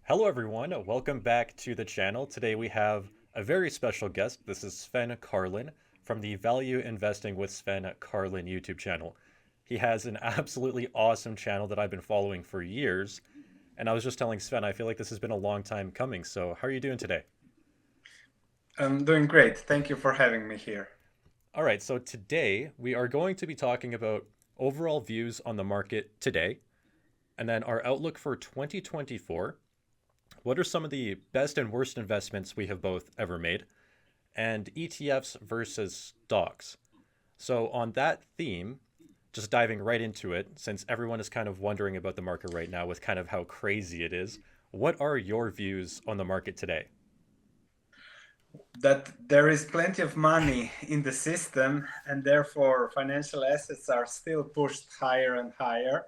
Hello, everyone. Welcome back to the channel. Today we have a very special guest. This is Sven Carlin from the Value Investing with Sven Carlin YouTube channel. He has an absolutely awesome channel that I've been following for years. And I was just telling Sven, I feel like this has been a long time coming. So, how are you doing today? I'm doing great. Thank you for having me here. All right, so today we are going to be talking about overall views on the market today, and then our outlook for 2024. What are some of the best and worst investments we have both ever made? And ETFs versus stocks. So, on that theme, just diving right into it, since everyone is kind of wondering about the market right now with kind of how crazy it is, what are your views on the market today? That there is plenty of money in the system, and therefore financial assets are still pushed higher and higher.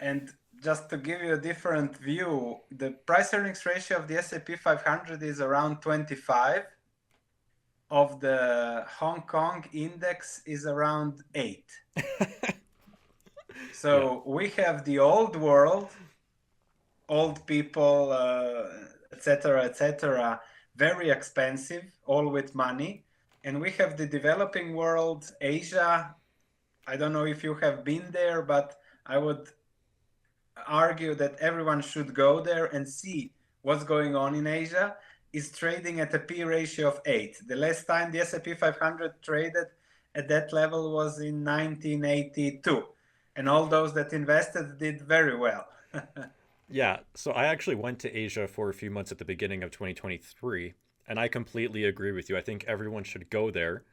And just to give you a different view, the price earnings ratio of the S&P 500 is around 25. Of the Hong Kong index is around 8. Yeah. So we have the old world, old people, etc., etc., very expensive, all with money. And we have the developing world, Asia. I don't know if you have been there, but I would argue that everyone should go there and see what's going on in Asia. Is trading at a P ratio of 8. The last time the S&P 500 traded at that level was in 1982. And all those that invested did very well. Yeah, so I actually went to Asia for a few months at the beginning of 2023, and I completely agree with you. I think everyone should go there.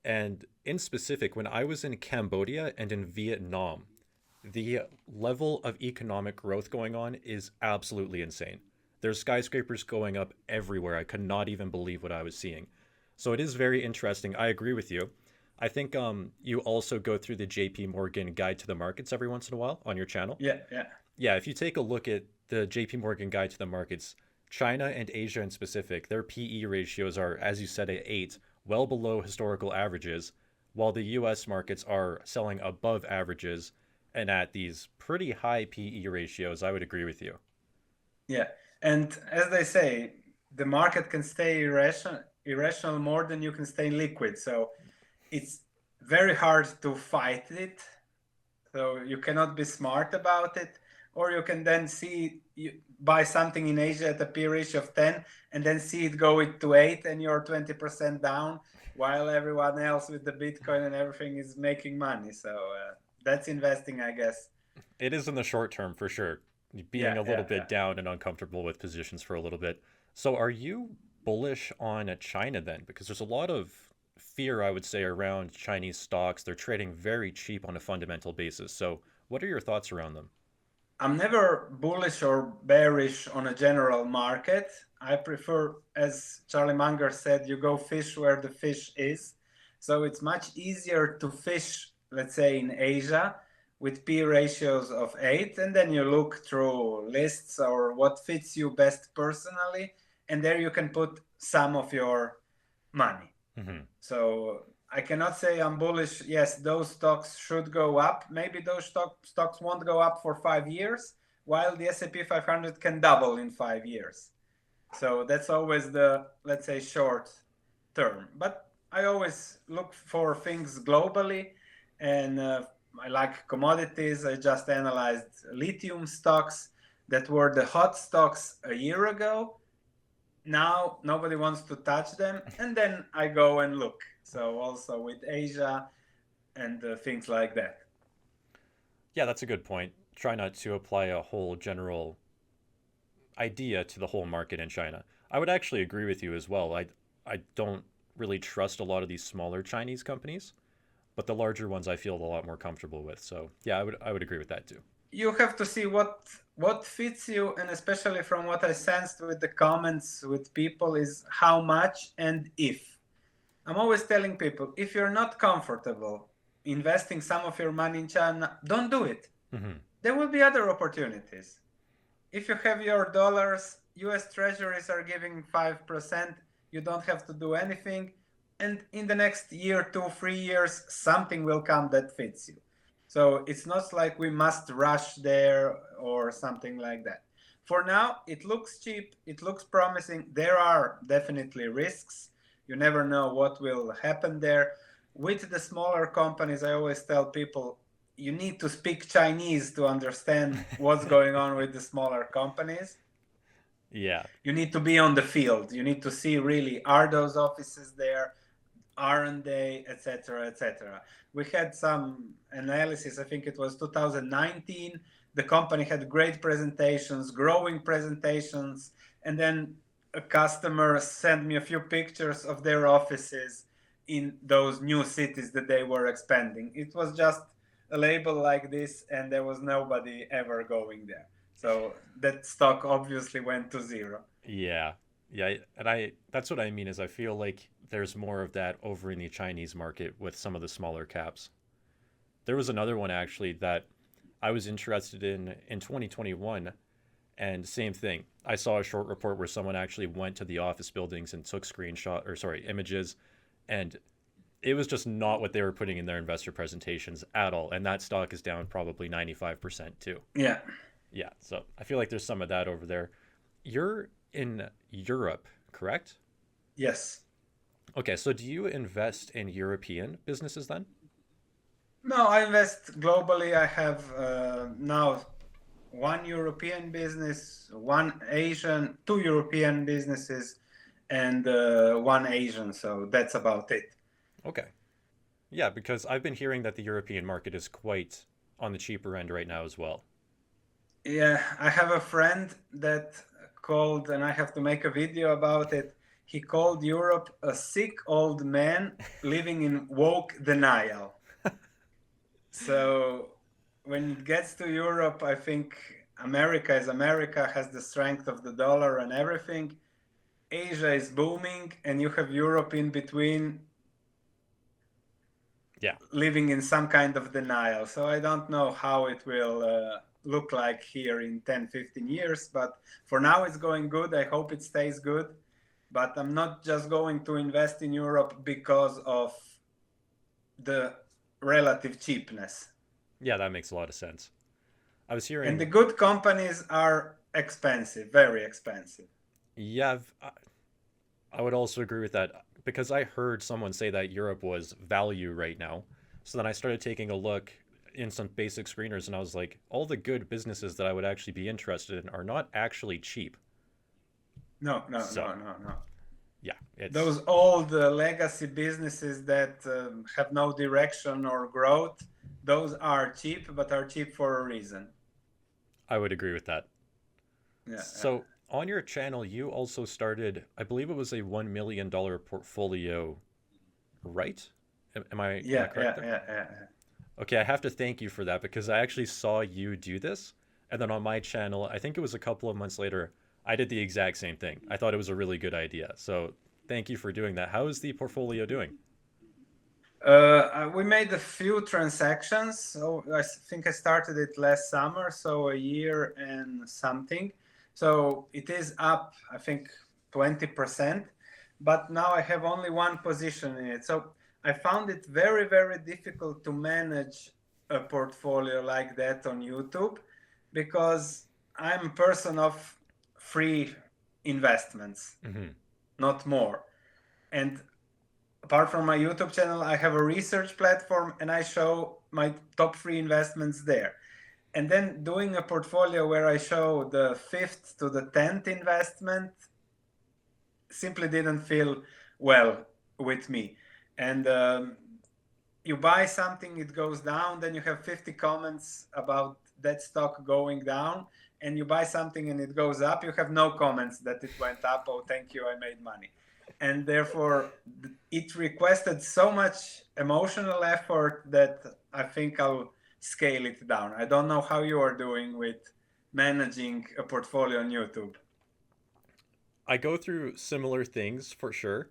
And in specific, when I was in Cambodia and in Vietnam, the level of economic growth going on is absolutely insane. There's skyscrapers going up everywhere. I could not even believe what I was seeing. So it is very interesting. I agree with you. I think you also go through the JP Morgan Guide to the Markets every once in a while on your channel. Yeah, yeah. Yeah, if you take a look at the JP Morgan Guide to the Markets, China and Asia in specific, their PE ratios are, as you said, at 8, well below historical averages, while the US markets are selling above averages and at these pretty high PE ratios. I would agree with you. Yeah, and as they say, the market can stay irrational more than you can stay liquid. So it's very hard to fight it. So you cannot be smart about it, or you can then see you buy something in Asia at a P ratio of 10, and then see it go to 8, and you're 20% down, while everyone else with the Bitcoin and everything is making money. So that's investing, I guess. It is in the short term for sure, being Yeah, a little yeah, bit yeah. down and uncomfortable with positions for a little bit. So, are you bullish on China then? Because there's a lot of fear, I would say, around Chinese stocks. They're trading very cheap on a fundamental basis. So, what are your thoughts around them? I'm never bullish or bearish on a general market. I prefer, as Charlie Munger said, you go fish where the fish is. So it's much easier to fish, let's say, in Asia with P ratios of 8, and then you look through lists or what fits you best personally, and there you can put some of your money. Hmm. So I cannot say I'm bullish. Yes, those stocks should go up. Maybe those stocks won't go up for 5 years, while the S&P 500 can double in 5 years. So that's always the, let's say, short term. But I always look for things globally, and I like commodities. I just analyzed lithium stocks that were the hot stocks a year ago. Now nobody wants to touch them, and then I go and look. So also with Asia and things like that. Yeah, that's a good point. Try not to apply a whole general idea to the whole market in China. I would actually agree with you as well. I don't really trust a lot of these smaller Chinese companies, but the larger ones I feel a lot more comfortable with. So yeah, I would agree with that too. You have to see what fits you, and especially from what I sensed with the comments with people is how much and if. I'm always telling people, if you're not comfortable investing some of your money in China, don't do it. Hmm. There will be other opportunities. If you have your dollars, US treasuries are giving 5%, you don't have to do anything. And in the next year, 2, 3 years, something will come that fits you. So it's not like we must rush there or something like that. For now, it looks cheap. It looks promising. There are definitely risks. You never know what will happen there. With the smaller companies, I always tell people you need to speak Chinese to understand what's going on with the smaller companies. Yeah. You need to be on the field. You need to see really, are those offices there? Aren't they, etc., etc. We had some analysis. I think it was 2019. The company had great presentations, growing presentations, and then a customer sent me a few pictures of their offices in those new cities that they were expanding. It was just a label like this, and there was nobody ever going there. So that stock obviously went to zero. Yeah. Yeah, and I that's what I mean is I feel like there's more of that over in the Chinese market with some of the smaller caps. There was another one actually that I was interested in 2021, and same thing. I saw a short report where someone actually went to the office buildings and took screenshot or sorry, images, and it was just not what they were putting in their investor presentations at all. And that stock is down probably 95% too. Yeah. Yeah, so I feel like there's some of that over there. You're in Europe, correct? Yes. Okay, so do you invest in European businesses then? No, I invest globally. I have now one European business, one Asian, two European businesses, and one Asian. So that's about it. Okay. Yeah, because I've been hearing that the European market is quite on the cheaper end right now as well. Yeah, I have a friend that called, and I have to make a video about it. He called Europe a sick old man living in woke denial. So when it gets to Europe, I think America is America, has the strength of the dollar and everything. Asia is booming, and you have Europe in between Yeah. living in some kind of denial. So I don't know how it will look like here in 10, 15 years, but for now it's going good. I hope it stays good. But I'm not just going to invest in Europe because of the relative cheapness. Yeah, that makes a lot of sense. I was And the hearing, good companies are expensive, very expensive. yeah, I would also agree with that because I heard someone say that Europe was value right now. So then I started taking a look in some basic screeners and I was like, all the good businesses that I would actually be interested in are not actually cheap. No, no, So, no, no, no. yeah, it's Those old legacy businesses that have no direction or growth, those are cheap, but are cheap for a reason. I would agree with that. Yeah, yeah. So, on your channel, you also started, I believe it was a $1 million portfolio, right? Am I Yeah, correct yeah, there? yeah, yeah, yeah. Okay, I have to thank you for that because I actually saw you do this. And then on my channel, I think it was a couple of months later, I did the exact same thing. I thought it was a really good idea. So thank you for doing that. How is the portfolio doing? We made a few transactions. So I think I started it last summer, so a year and something. So it is up, I think, 20%. But now I have only one position in it. So I found it very, very difficult to manage a portfolio like that on YouTube because I'm a person of free investments, Hmm. not more. And apart from my YouTube channel, I have a research platform and I show my top three investments there. And then doing a portfolio where I show the fifth to the 10th investment simply didn't feel well with me. And you buy something, it goes down, then you have 50 comments about that stock going down. And you buy something and it goes up, you have no comments that it went up. Oh, thank you, I made money. And therefore, it requested so much emotional effort that I think I'll scale it down. I don't know how you are doing with managing a portfolio on YouTube. I go through similar things for sure.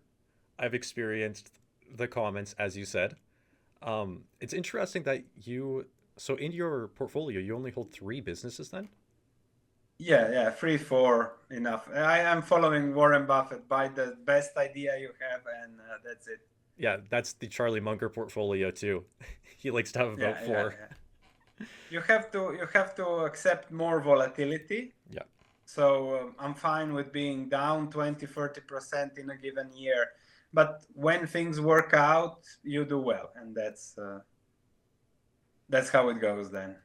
I've experienced the comments, as you said. It's interesting that so in your portfolio, you only hold three businesses then? Yeah, yeah, 3, 4 enough. I am following Warren Buffett. Buy the best idea you have, and that's it. Yeah, that's the Charlie Munger portfolio too. He likes to have about Yeah, yeah, four. yeah. You have to accept more volatility. Yeah. So I'm fine with being down 20-30% in a given year. But when things work out, you do well, and that's how it goes then.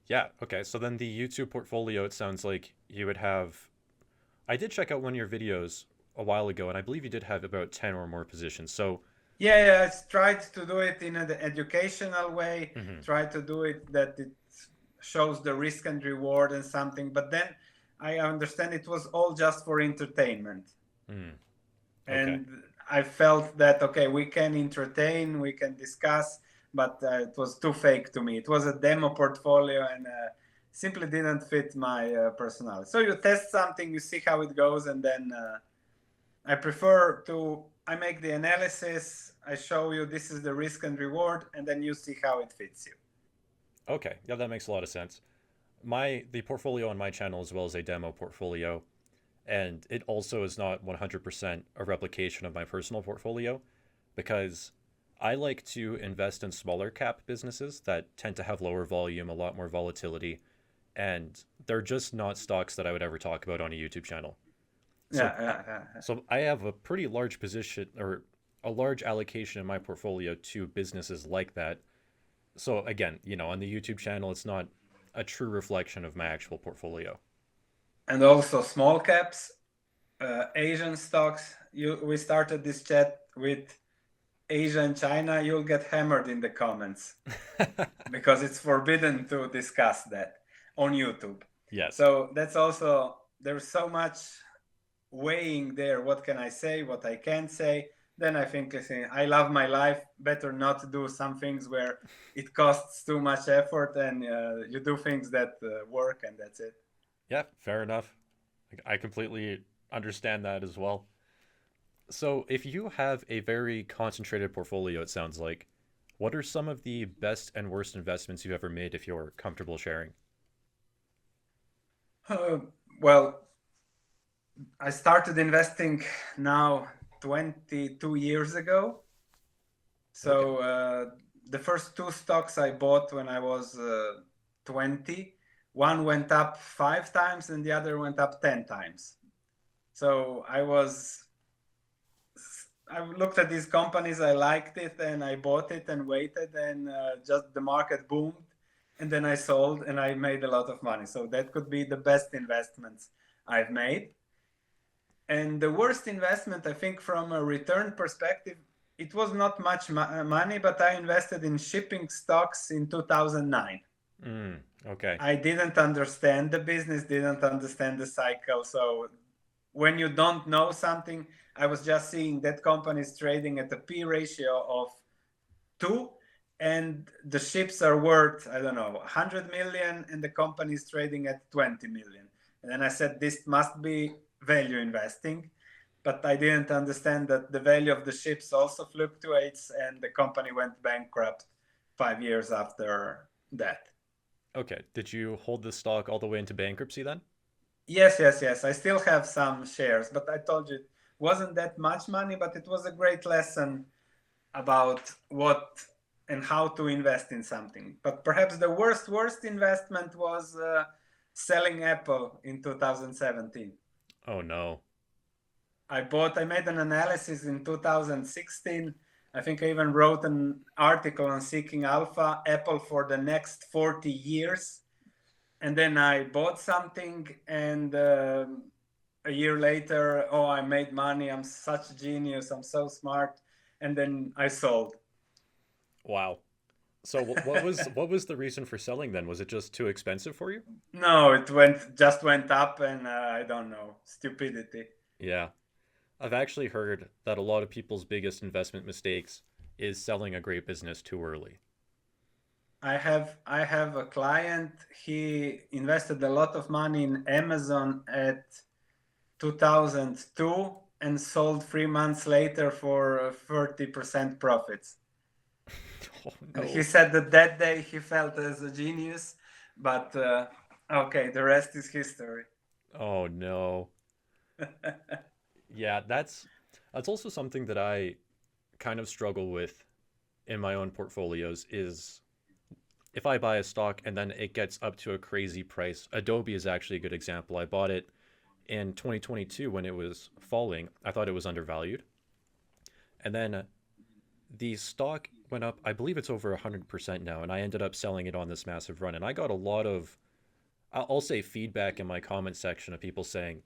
Yeah, okay. So then the YouTube portfolio, it sounds like you would have. I did check out one of your videos a while ago, and I believe you did have about 10 or more positions. So, Yeah, yeah, I tried to do it in an educational way, mhm, try to do it that it shows the risk and reward and something, but then I understand it was all just for entertainment. mm, okay. And I felt that, okay, we can entertain, we can discuss, but it was too fake to me. It was a demo portfolio and simply didn't fit my personality. So you test something, you see how it goes, and then I prefer to I make the analysis, I show you this is the risk and reward, and then you see how it fits you. Okay. Yeah, that makes a lot of sense. The portfolio on my channel as well as a demo portfolio, and it also is not 100% a replication of my personal portfolio because I like to invest in smaller cap businesses that tend to have lower volume, a lot more volatility, and they're just not stocks that I would ever talk about on a YouTube channel. So Yeah, yeah, yeah. so I have a pretty large position or a large allocation in my portfolio to businesses like that. So again, on the YouTube channel, it's not a true reflection of my actual portfolio. And also small caps, Asian stocks. We started this chat with Asia and China. You'll get hammered in the comments because it's forbidden to discuss that on YouTube. Yes. So that's also there's so much weighing there. What can I say? What I can't say? Then I think listen, I love my life. Better not do some things where it costs too much effort, and you do things that work, and that's it. Yeah, fair enough. I completely understand that as well. So, if you have a very concentrated portfolio, it sounds like, what are some of the best and worst investments you've ever made if you're comfortable sharing? Uh, well, I started investing now 22 years ago. Okay. So the first two stocks I bought when I was 20, one went up 5 times and the other went up 10 times. So I looked at these companies, I liked it, and I bought it and waited, and just the market boomed. And then I sold and I made a lot of money. So that could be the best investments I've made. And the worst investment, I think, from a return perspective, it was not much money, but I invested in shipping stocks in 2009. Okay. I didn't understand the business, didn't understand the cycle. So when you don't know something, I was just seeing that company is trading at a P ratio of 2, and the ships are worth, I don't know, 100 million, and the company is trading at 20 million. And then I said, this must be value investing. But I didn't understand that the value of the ships also fluctuates, and the company went bankrupt 5 years after that. Okay. Did you hold the stock all the way into bankruptcy then? Yes, yes, yes. I still have some shares, but I told you it wasn't that much money, but it was a great lesson about what and how to invest in something. But perhaps the worst investment was selling Apple in 2017. Oh no. I made an analysis in 2016. I think I even wrote an article on Seeking Alpha, Apple for the next 40 years. And then I bought something, and a year later, oh, I made money. I'm such a genius. I'm so smart. And then I sold. Wow. So what was the reason for selling then? Was it just too expensive for you? No, it went up, and I don't know, stupidity. Yeah. I've actually heard that a lot of people's biggest investment mistakes is selling a great business too early. I have a client. He invested a lot of money in Amazon at 2002 and sold 3 months later for 30% profits. Oh And he no. said that day he felt as a genius, but okay, the rest is history. Oh no. Yeah, that's also something that I kind of struggle with in my own portfolios is if I buy a stock and then it gets up to a crazy price. Adobe is actually a good example. I bought it In 2022, when it was falling, I thought it was undervalued. And then the stock went up. I believe it's over 100% now. And I ended up selling it on this massive run. And I got a lot of, I'll say, feedback in my comment section of people saying,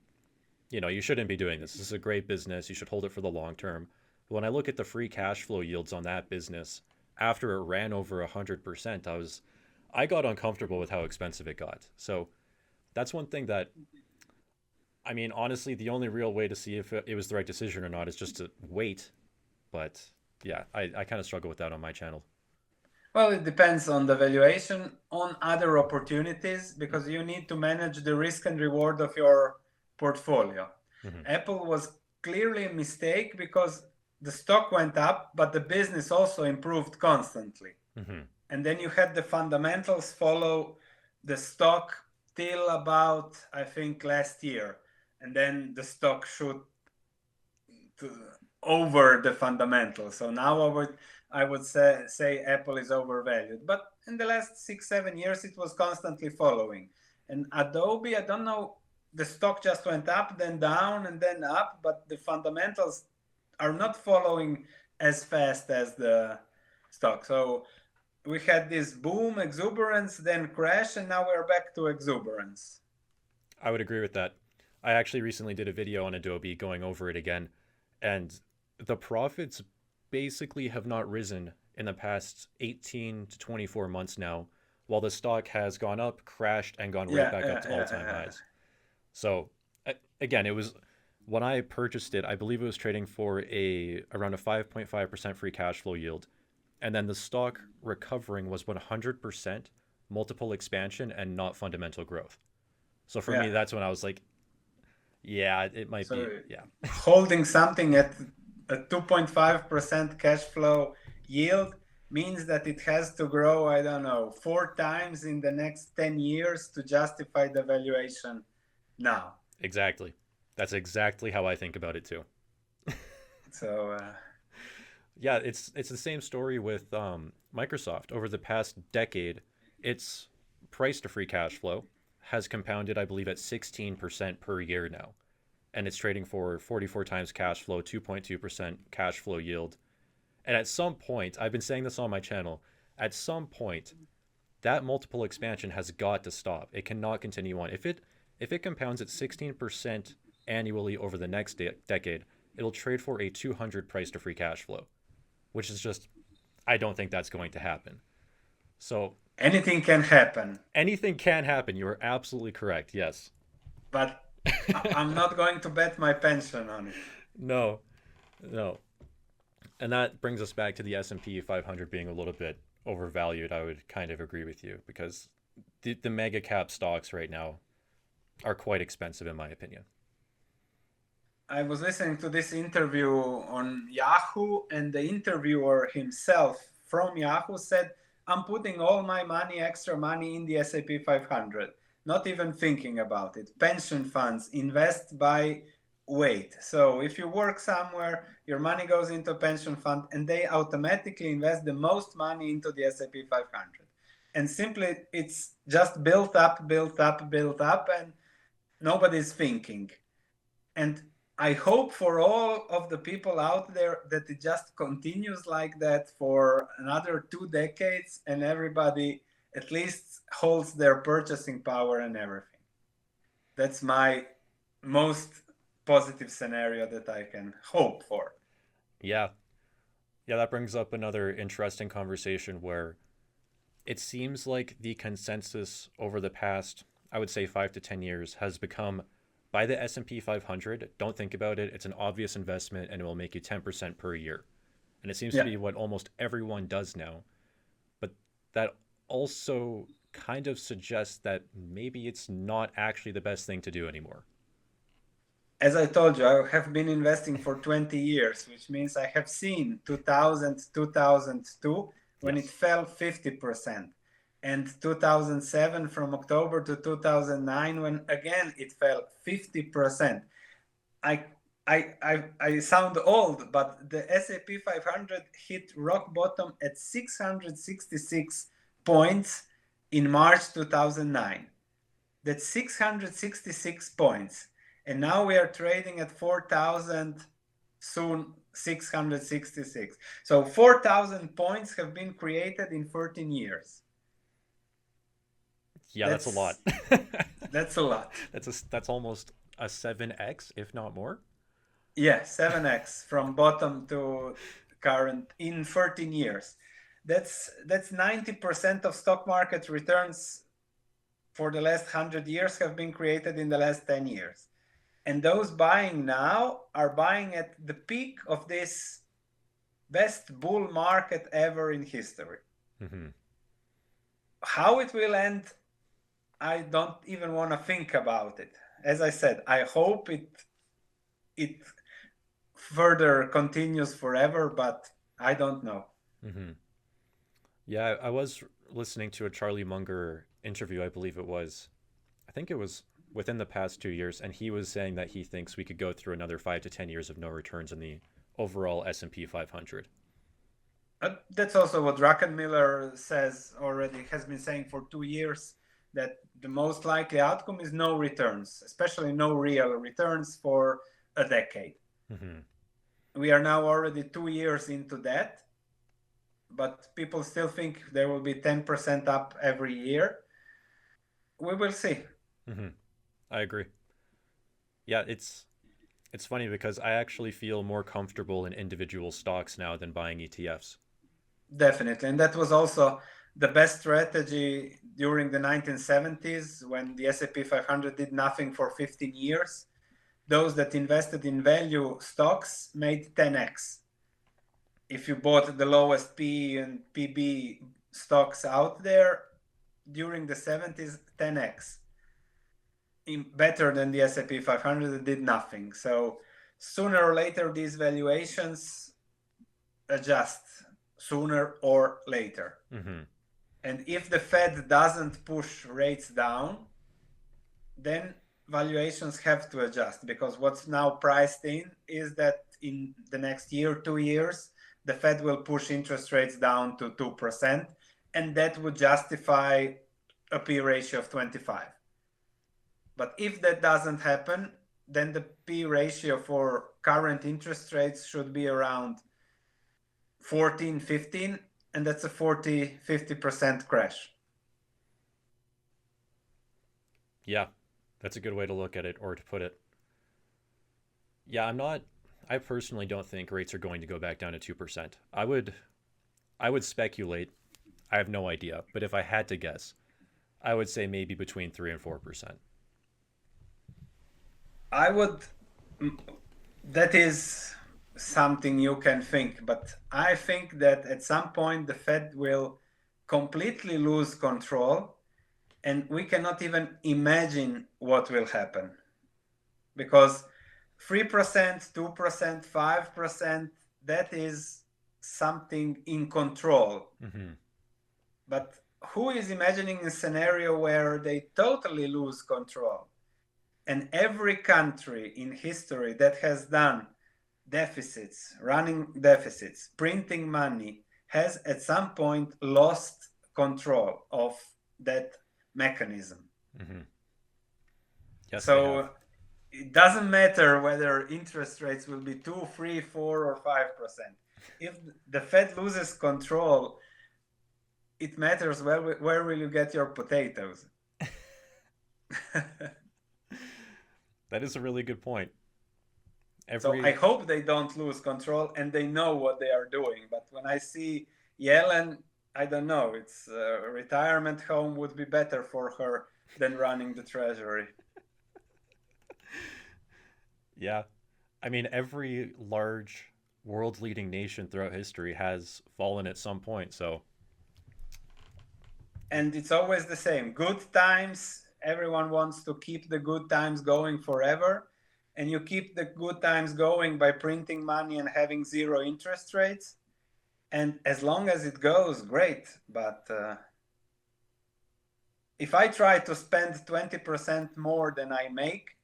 you shouldn't be doing this. This is a great business. You should hold it for the long term. But when I look at the free cash flow yields on that business, after it ran over 100%, I got uncomfortable with how expensive it got. So that's one thing that, I mean, honestly, the only real way to see if it was the right decision or not is just to wait. But yeah, I kind of struggle with that on my channel. Well, it depends on the valuation on other opportunities because you need to manage the risk and reward of your portfolio. Mm-hmm. Apple was clearly a mistake because the stock went up, but the business also improved constantly. Mm-hmm. And then you had the fundamentals follow the stock till about, I think, last year. And then the stock shoot over the fundamentals. So now I would say Apple is overvalued. But in the last 6-7 years, it was constantly following. And Adobe, I don't know, the stock just went up, then down, and then up, but the fundamentals are not following as fast as the stock. So we had this boom, exuberance, then crash, and now we're back to exuberance. I would agree with that. I actually recently did a video on Adobe going over it again, and the profits basically have not risen in the past 18 to 24 months now, while the stock has gone up, crashed, and gone right back up to all-time highs. So again, it was when I purchased it, I believe it was trading for around a 5.5% free cash flow yield. And then the stock recovering was 100% multiple expansion and not fundamental growth. So for me, that's when I was like, yeah, it might be. Yeah. Holding something at a 2.5% cash flow yield means that it has to grow, I don't know, 4 times in the next 10 years to justify the valuation now. Exactly. That's exactly how I think about it too. So yeah, it's the same story with Microsoft. Over the past decade, its price to free cash flow has compounded, I believe, at 16% per year now. And it's trading for 44 times cash flow, 2.2% cash flow yield. And at some point, I've been saying this on my channel, at some point, that multiple expansion has got to stop. It cannot continue on. If it compounds at 16% annually over the next decade, it'll trade for a 200 price to free cash flow, which is just, I don't think that's going to happen. So anything can happen. Anything can happen. You are absolutely correct. Yes. But I'm not going to bet my pension on it. No. And that brings us back to the S&P 500 being a little bit overvalued. I would kind of agree with you because the mega cap stocks right now are quite expensive in my opinion. I was listening to this interview on Yahoo, and the interviewer himself from Yahoo said, I'm putting all my money, extra money, in the S&P 500, not even thinking about it. Pension funds invest by weight. So if you work somewhere, your money goes into a pension fund, and they automatically invest the most money into the S&P 500. And simply, it's just built up, and nobody's thinking. And I hope for all of the people out there that it just continues like that for another 2 decades and everybody at least holds their purchasing power and everything. That's my most positive scenario that I can hope for. Yeah, that brings up another interesting conversation where it seems like the consensus over the past, I would say 5 to 10 years has become, buy the S&P 500, don't think about it, it's an obvious investment and it will make you 10% per year. And it seems to be what almost everyone does now. But that also kind of suggests that maybe it's not actually the best thing to do anymore. As I told you, I have been investing for 20 years, which means I have seen 2000, 2002, when it fell 50%. And 2007 from October to 2009 when again it fell 50%. I sound old, but the S&P 500 hit rock bottom at 666 points in March 2009. That's 666 points. And now we are trading at 4,000, soon 666. So 4,000 points have been created in 13 years. Yeah, that's a lot. That's that's a lot. That's almost a 7x, if not more. Yeah, 7x from bottom to current in 13 years. That's 90% of stock market returns for the last 100 years have been created in the last 10 years. And those buying now are buying at the peak of this best bull market ever in history. Mm-hmm. How it will end, I don't even want to think about it. As I said, I hope it further continues forever, but I don't know. Mm-hmm. Yeah, I was listening to a Charlie Munger interview, I believe it was. I think it was within the past 2 years, and he was saying that he thinks we could go through another 5 to 10 years of no returns in the overall S&P 500. That's also what Druckenmiller says already, has been saying for 2 years, that the most likely outcome is no returns, especially no real returns for a decade. Mm-hmm. We are now already 2 years into that, but people still think there will be 10% up every year. We will see. Mm-hmm. I agree. Yeah, it's funny because I actually feel more comfortable in individual stocks now than buying ETFs. Definitely. And that was also the best strategy during the 1970s when the S&P 500 did nothing for 15 years. Those that invested in value stocks made 10x. If you bought the lowest P and PB stocks out there during the 70s, 10x. Better than the S&P 500 that did nothing. So sooner or later, these valuations adjust, sooner or later. Mm-hmm. And if the Fed doesn't push rates down, then valuations have to adjust, because what's now priced in is that in the next year, 2 years, the Fed will push interest rates down to 2%, and that would justify a P ratio of 25. But if that doesn't happen, then the P ratio for current interest rates should be around 14, 15, and that's a 40, 50% crash. Yeah, that's a good way to look at it or to put it. Yeah, I personally don't think rates are going to go back down to 2%. I would speculate. I have no idea, but if I had to guess, I would say maybe between 3 and 4%. I would, that is something you can think, but I think that at some point the Fed will completely lose control, and we cannot even imagine what will happen, because 3%, 2%, 5%, that is something in control. Mm-hmm. But who is imagining a scenario where they totally lose control? And every country in history that has done deficits, running deficits, printing money, has at some point lost control of that mechanism. Mm-hmm. Yes, they have. So it doesn't matter whether interest rates will be 2, 3, 4, or 5%. If the Fed loses control, it matters where will you get your potatoes. That is a really good point. So I Every hope they don't lose control and they know what they are doing. But when I see Yellen, I don't know. It's a retirement home would be better for her than running the treasury. Yeah, I mean every large world leading nation throughout history has fallen at some point, so And it's always the same. Good times, everyone wants to keep the good times going forever. And you keep the good times going by printing money and having zero interest rates. And as long as it goes, great. But if I try to spend 20% more than I make,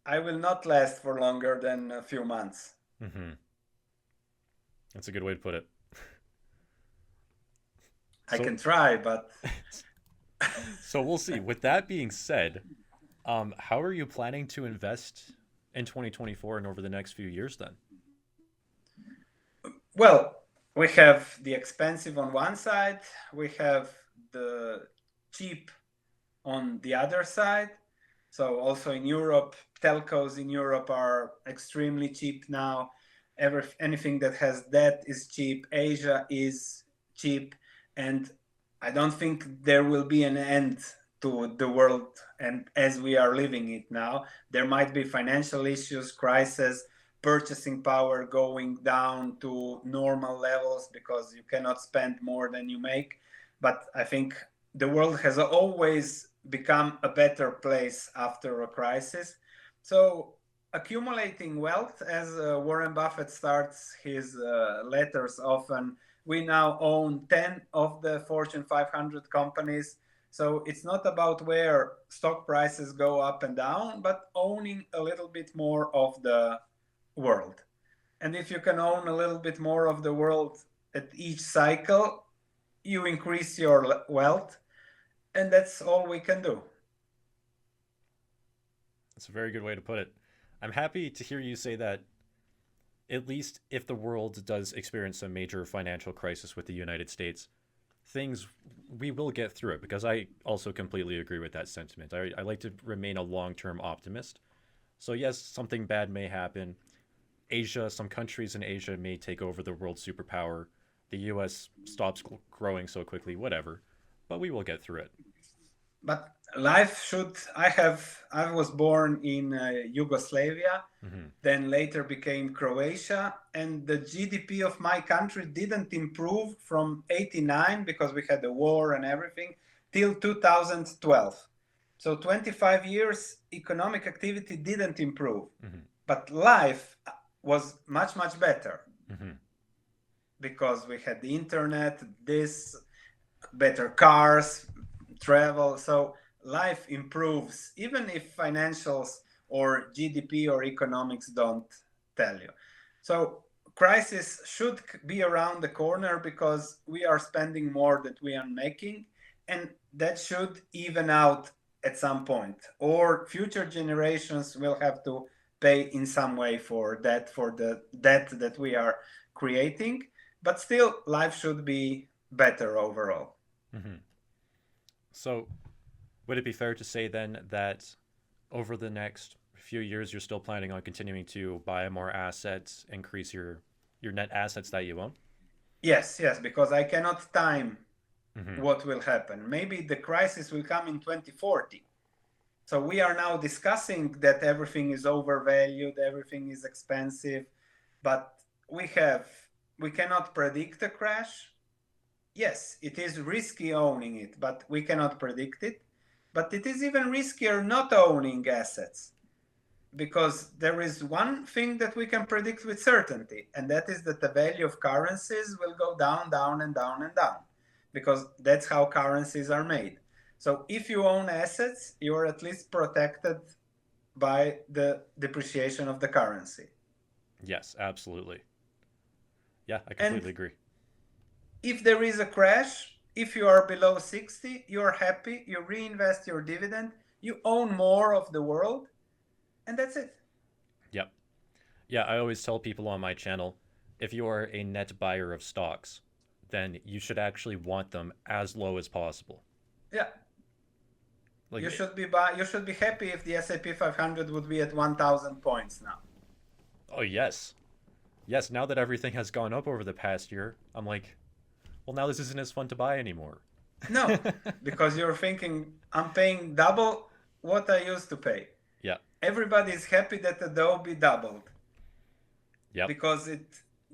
I will not last for longer than a few months. mm-hmm. That's a good way to put it. I So can try, but so we'll see. With that being said, How are you planning to invest in 2024 and over the next few years then? Well, we have the expensive on one side, we have the cheap on the other side. So also in Europe, telcos in Europe are extremely cheap now. Anything that has debt is cheap. Asia is cheap, and I don't think there will be an end to the world and as we are living it now. There might be financial issues, crisis, purchasing power going down to normal levels because you cannot spend more than you make. But I think the world has always become a better place after a crisis. So accumulating wealth, as Warren Buffett starts his letters often, we now own 10 of the Fortune 500 companies. So it's not about where stock prices go up and down, but owning a little bit more of the world. And if you can own a little bit more of the world at each cycle, you increase your wealth, and that's all we can do. That's a very good way to put it. I'm happy to hear you say that at least if the world does experience a major financial crisis with the United States, things we will get through it because I also completely agree with that sentiment. I like to remain a long-term optimist. So yes, something bad may happen. Asia, some countries in Asia may take over the world superpower. The US stops growing so quickly, whatever. But we will get through it. But life should. I was born in Yugoslavia, Hmm. then later became Croatia, and the GDP of my country didn't improve from 89 because we had the war and everything till 2012. So 25 years economic activity didn't improve, Hmm. but life was much much better Hmm. because we had the internet, this better cars, travel. So life improves, even if financials or GDP or economics don't tell you. So crisis should be around the corner because we are spending more than we are making, and that should even out at some point, or future generations will have to pay in some way for that, for the debt that we are creating. But still, life should be better overall. Hmm. So would it be fair to say then that over the next few years you're still planning on continuing to buy more assets, increase your net assets that you own? Yes, yes, because I cannot time Hmm. what will happen. Maybe the crisis will come in 2040. So we are now discussing that everything is overvalued, everything is expensive, but we have we cannot predict a crash. Yes, it is risky owning it, but we cannot predict it. But it is even riskier not owning assets because there is one thing that we can predict with certainty, and that is that the value of currencies will go down, down, and down, and down, because that's how currencies are made. So if you own assets, you are at least protected by the depreciation of the currency. Yes, absolutely. Yeah, I And completely agree. if there is a crash, if you are below 60, you're happy, you reinvest your dividend, you own more of the world, and that's it. Yep. Yeah, I always tell people on my channel if you are a net buyer of stocks, then you should actually want them as low as possible. Yeah, Like, you should be happy if the S&P 500 would be at 1,000 points now. oh, yes. Yes, now that everything has gone up over the past year, I'm like, well, now this isn't as fun to buy anymore. No, because you're thinking I'm paying double what I used to pay. Yeah. Everybody is happy that Adobe doubled Yep. because it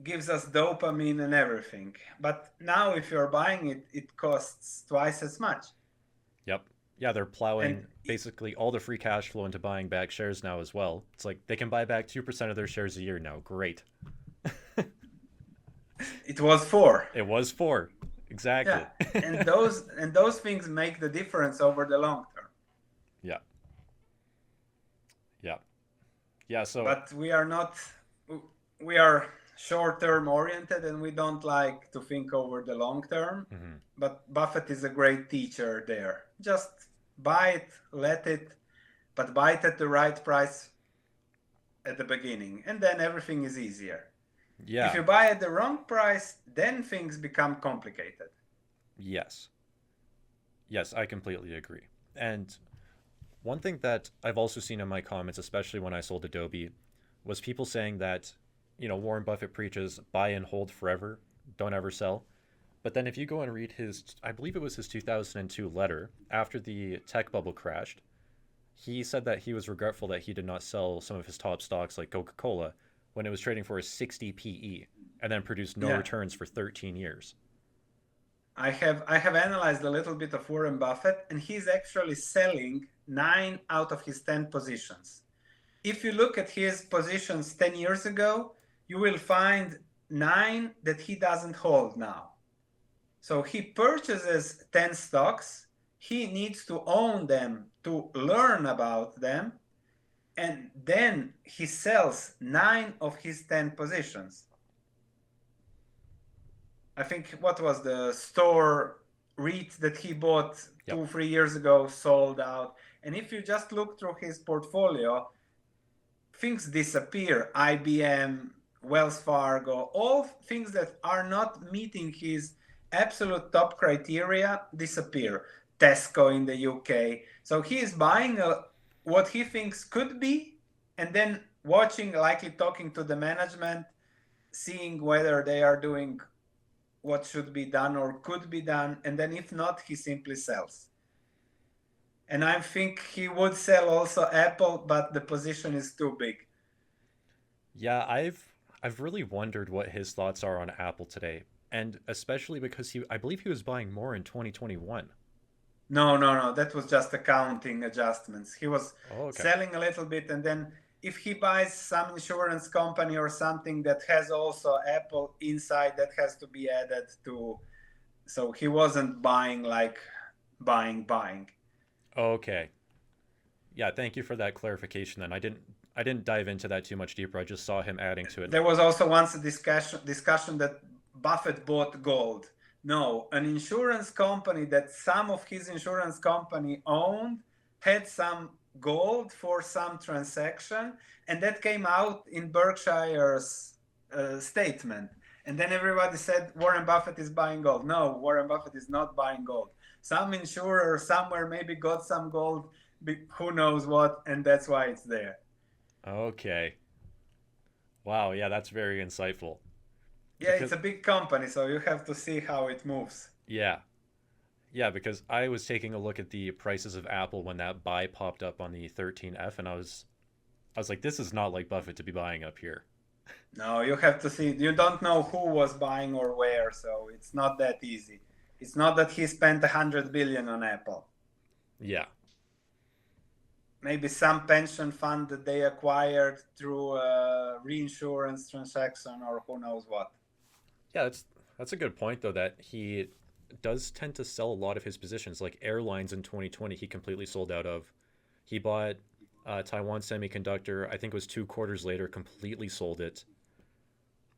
gives us dopamine and everything. But now if you're buying it, it costs twice as much. Yep. Yeah, they're And plowing basically all the free cash flow into buying back shares now as well. It's like they can buy back 2% of their shares a year now. Great. it was four. It was 4. Yeah. Exactly. And those things make the difference over the long term. Yeah. Yeah. Yeah, so But we are not, we are short term oriented and we don't like to think over the long term. mhm. But Buffett is a great teacher there. Just buy it, let it, but buy it at the right price at the beginning, and then everything is easier. If Yeah. you buy at the wrong price, then things become complicated. Yes. Yes, I completely agree. And one thing that I've also seen in my comments, especially when I sold Adobe, was people saying that, Warren Buffett preaches buy and hold forever, don't ever sell. But then if you go and read his, I believe it was his 2002 letter after the tech bubble crashed, he said that he was regretful that he did not sell some of his top stocks like Coca-Cola when it was trading for a 60 PE and then produced no Yeah. returns for 13 years. I have analyzed a little bit of Warren Buffett, and he's actually selling 9 out of his 10 positions. If you look at his positions 10 years ago, you will find 9 that he doesn't hold now. So he purchases 10 stocks, he needs to own them to learn about them, and then he sells 9 of his 10 positions. I think what was the store REIT that he bought Yep. 2-3 years ago sold out. And if you just look through his portfolio, things disappear. IBM, Wells Fargo, all things that are not meeting his absolute top criteria disappear. Tesco in the UK. So he is buying what he thinks could be, and then watching, likely talking to the management, seeing whether they are doing what should be done or could be done, and then if not, he simply sells. And I think he would sell also Apple, but the position is too big. Yeah, I've really wondered what his thoughts are on Apple today, and especially because I believe he was buying more in 2021. No, that was just accounting adjustments. He was Oh, okay. selling a little bit, and then if he buys some insurance company or something that has also Apple inside, that has to be added to. So he wasn't buying like buying. Okay. Yeah, thank you for that clarification then. I didn't dive into that too much deeper. I just saw him adding to it. There was also once a discussion that Buffett bought gold. No, an insurance company that some of his insurance company owned had some gold for some transaction, and that came out in Berkshire's statement. And then everybody said Warren Buffett is buying gold. No, Warren Buffett is not buying gold. Some insurer somewhere maybe got some gold, who knows what, and that's why it's there. Okay. Wow, yeah, that's very insightful. Yeah, it's Because a big company, so you have to see how it moves. yeah. Yeah, because I was taking a look at the prices of Apple when that buy popped up on the 13F and I was like this is not like Buffett to be buying up here. No, you have to see. You don't know who was buying or where, so it's not that easy. It's not that he spent 100 billion on Apple. Yeah. Maybe some pension fund that they acquired through a reinsurance transaction or who knows what. Yeah, that's a good point though that he does tend to sell a lot of his positions like airlines in 2020 he completely sold out of. He bought Taiwan Semiconductor, I think it was 2 quarters later, completely sold it.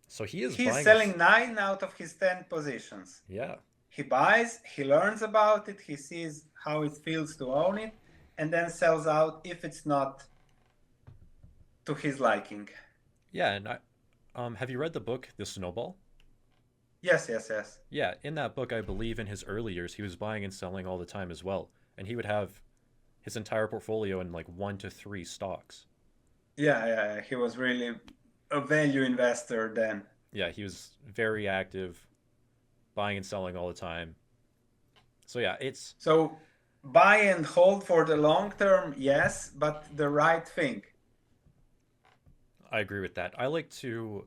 So he is He's buying us. selling 9 out of his 10 positions. Yeah. He buys, he learns about it, he sees how it feels to own it, and then sells out if it's not to his liking. Yeah, and have you read the book The Snowball? Yes. Yeah, in that book, I believe in his early years, he was buying and selling all the time as well, and he would have his entire portfolio in like 1 to 3 stocks. Yeah. He was really a value investor then. Yeah, he was very active, buying and selling all the time. So yeah, it's So buy and hold for the long term, yes, but the right thing. I agree with that. I like to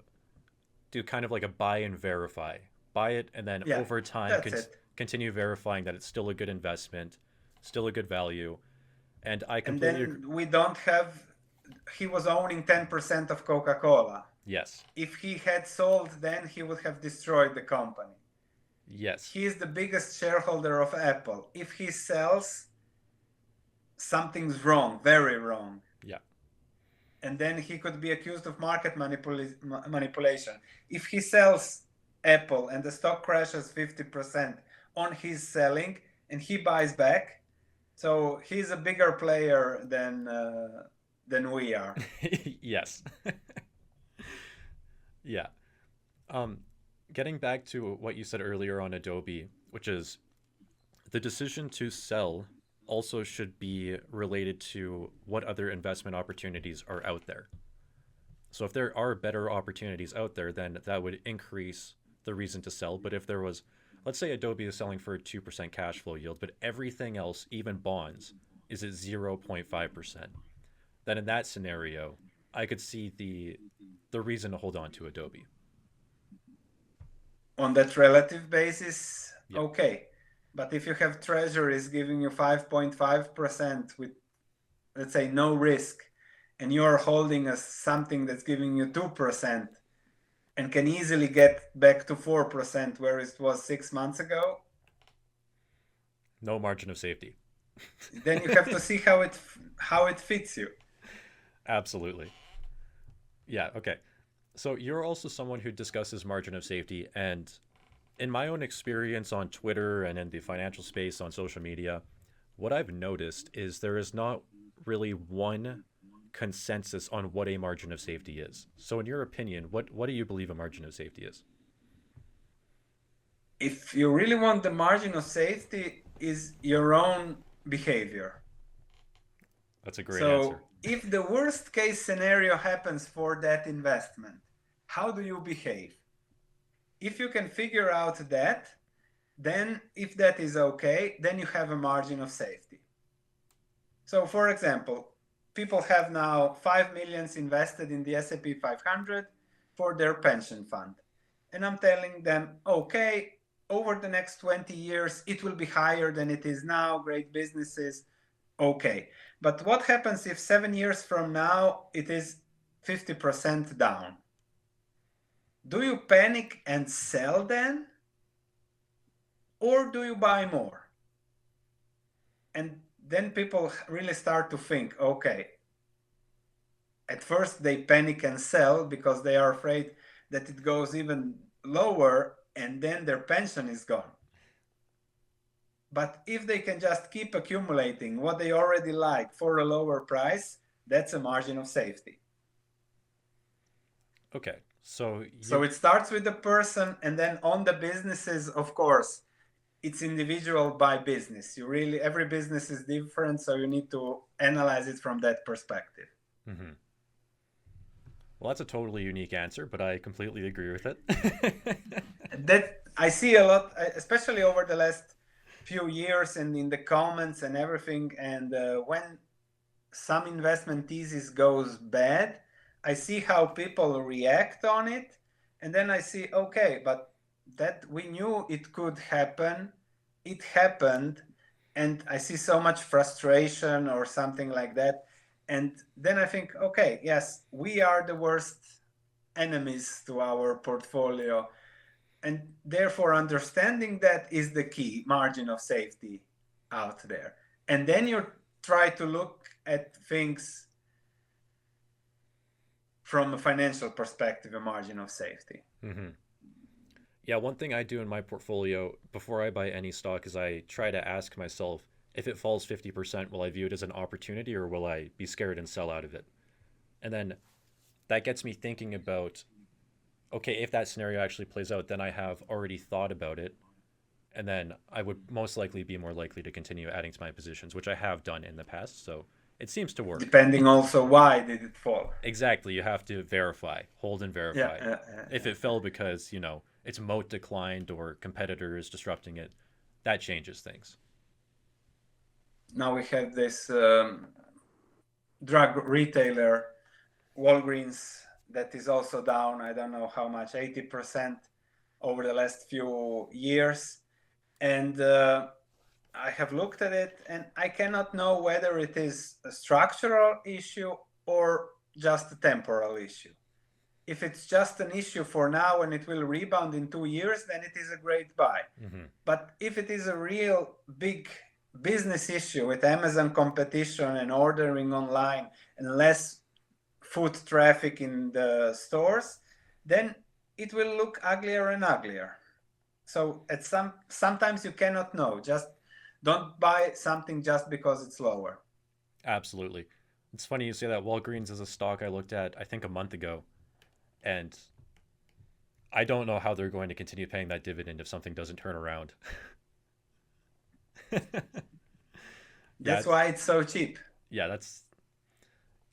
do kind of like a buy and verify. Buy it and then Yeah, over time that's it. continue verifying that it's still a good investment, still a good value. And I And completely agree. then we don't have, he was owning 10% of Coca Cola. Yes. If he had sold, then he would have destroyed the company. Yes. He is the biggest shareholder of Apple. If he sells, something's wrong, very wrong. Yeah. And then he could be accused of market manipulation. If he sells Apple and the stock crashes 50% on his selling and he buys back, So he's a bigger player than we are. Yes. Yeah. Um, Getting back to what you said earlier on Adobe, which is the decision to sell also should be related to what other investment opportunities are out there. So if there are better opportunities out there, then that would increase the reason to sell. But if there was, let's say Adobe is selling for a 2% cash flow yield, but everything else, even bonds, is at 0.5%, then in that scenario, I could see the reason to hold on to Adobe. On that relative basis, Yeah. okay. But if you have treasuries giving you 5.5% with, let's say, no risk, and you're holding something that's giving you 2% and can easily get back to 4% where it was 6 months ago, No margin of safety. then you have to see how it fits you. Absolutely. Yeah, okay. So you're also someone who discusses margin of safety, and in my own experience on Twitter and in the financial space on social media, what I've noticed is there is not really one consensus on what a margin of safety is. So in your opinion, what do you believe a margin of safety is? If you really want the margin of safety is your own behavior. That's a great So answer. if the worst case scenario happens for that investment, how do you behave? If you can figure out that, then if that is okay, then you have a margin of safety. So for example, people have now 5 millions invested in the S&P 500 for their pension fund. And I'm telling them, okay, over the next 20 years, it will be higher than it is now, great businesses, okay. But what happens if 7 years from now, it is 50% down? Do you panic and sell then? Or do you buy more? And then people really start to think, okay, at first they panic and sell because they are afraid that it goes even lower and then their pension is gone. But if they can just keep accumulating what they already like for a lower price, that's a margin of safety. Okay. So So you it starts with the person, and then on the businesses, of course, it's individual by business. Every business is different, so you need to analyze it from that perspective. Mhm. Well, that's a totally unique answer, but I completely agree with it. That I see a lot, especially over the last few years and in the comments and everything. And when some investment thesis goes bad, I see how people react on it. And then I see, okay, but that we knew it could happen. It happened. And I see so much frustration or something like that. And then I think, okay, yes, we are the worst enemies to our portfolio. And therefore, understanding that is the key margin of safety out there. And then you try to look at things from a financial perspective, a margin of safety. Mhm. Yeah, one thing I do in my portfolio before I buy any stock is I try to ask myself, if it falls 50%, will I view it as an opportunity or will I be scared and sell out of it? And then that gets me thinking about, okay, if that scenario actually plays out, then I have already thought about it. And then I would most likely be more likely to continue adding to my positions, which I have done in the past. So it seems to work. Depending also why did it fall. Exactly. You have to verify, hold and Yeah. verify. If it fell because, its moat declined or competitors disrupting it, that changes things. Now we have this drug retailer, Walgreens, that is also down, I don't know how much, 80% over the last few years. And I have looked at it and I cannot know whether it is a structural issue or just a temporal issue. If it's just an issue for now and it will rebound in 2 years, then it is a great buy. Mm-hmm. But if it is a real big business issue with Amazon competition and ordering online and less foot traffic in the stores, then it will look uglier and uglier. So sometimes you cannot know. Just Don't buy something just because it's lower. Absolutely. It's funny you say that. Walgreens is a stock I looked at, I think, a month ago, and I don't know how they're going to continue paying that dividend if something doesn't turn around. Yeah, That's why it's so cheap. yeah, that's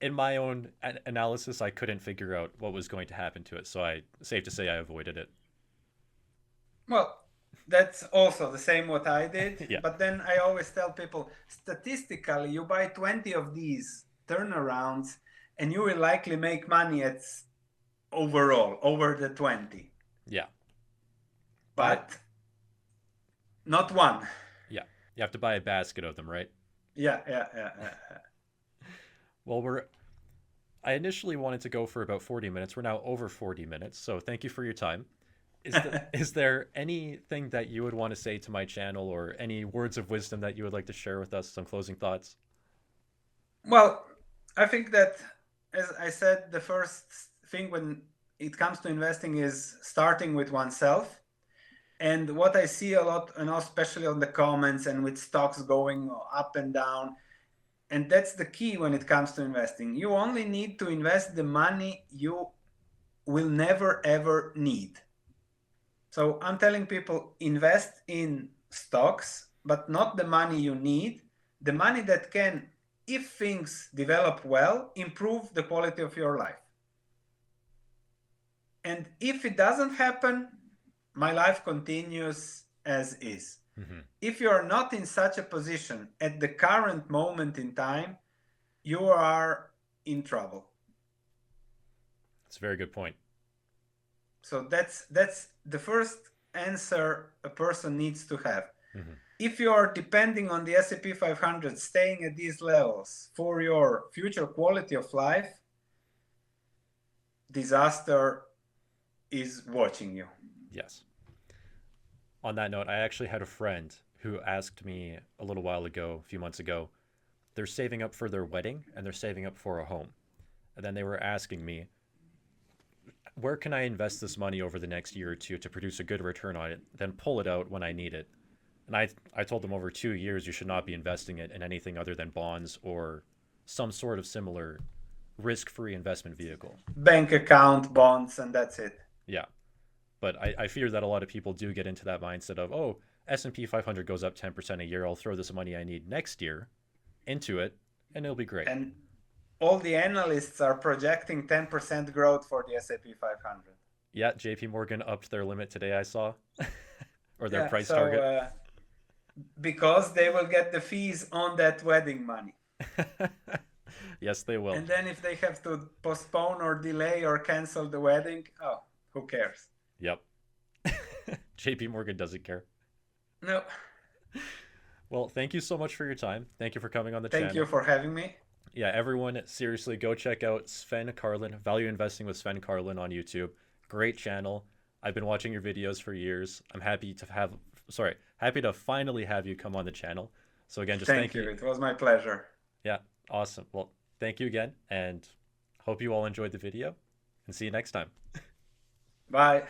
in my own analysis. I couldn't figure out what was going to happen to it, so I safe to say I avoided it. Well, that's also the same what I did. Yeah, But then I always tell people, statistically, you buy 20 of these turnarounds and you will likely make money at overall over the 20. yeah, but But not one. yeah, you have to buy a basket of them, right? Yeah. Well, we're I initially wanted to go for about 40 minutes. We're now over 40 minutes, so thank you for your time. Is there anything that you would want to say to my channel or any words of wisdom that you would like to share with us? Some closing thoughts? Well, I think that, as I said, the first thing when it comes to investing is starting with oneself. And what I see a lot, especially on the comments and with stocks going up and down, and that's the key when it comes to investing. You only need to invest the money you will never ever need. So I'm telling people, invest in stocks, but not the money you need, the money that can, if things develop well, improve the quality of your life. And if it doesn't happen, my life continues as is. Mm-hmm. If you are not in such a position at the current moment in time, you are in trouble. That's a very good point. So that's the first answer a person needs to have. Mm-hmm. If you are depending on the S&P 500 staying at these levels for your future quality of life, disaster is watching you. Yes. On that note, I actually had a friend who asked me a little while ago, a few months ago, they're saving up for their wedding and they're saving up for a home. And then they were asking me, where can I invest this money over the next year or two to produce a good return on it, then pull it out when I need it? And I told them over 2 years, you should not be investing it in anything other than bonds or some sort of similar risk-free investment vehicle. Bank account, bonds, and that's it. Yeah. But I fear that a lot of people do get into that mindset of, oh, S&P 500 goes up 10% a year. I'll throw this money I need next year into it, and it'll be great. And all the analysts are projecting 10% growth for the S&P 500. Yeah, JP Morgan upped their limit today, I saw, or their price target. Because they will get the fees on that wedding money. Yes, they will. And then if they have to postpone or delay or cancel the wedding, oh, who cares? Yep. JP Morgan doesn't care. No. Well, thank you so much for your time. Thank you for coming on the channel. Thank you for having me. Yeah, everyone, seriously, go check out Sven Carlin, Value Investing with Sven Carlin on YouTube. Great channel. I've been watching your videos for years. I'm happy to finally have you come on the channel. So again, just thank you. It was my pleasure. Yeah, awesome. Well, thank you again, and hope you all enjoyed the video, and see you next time. Bye.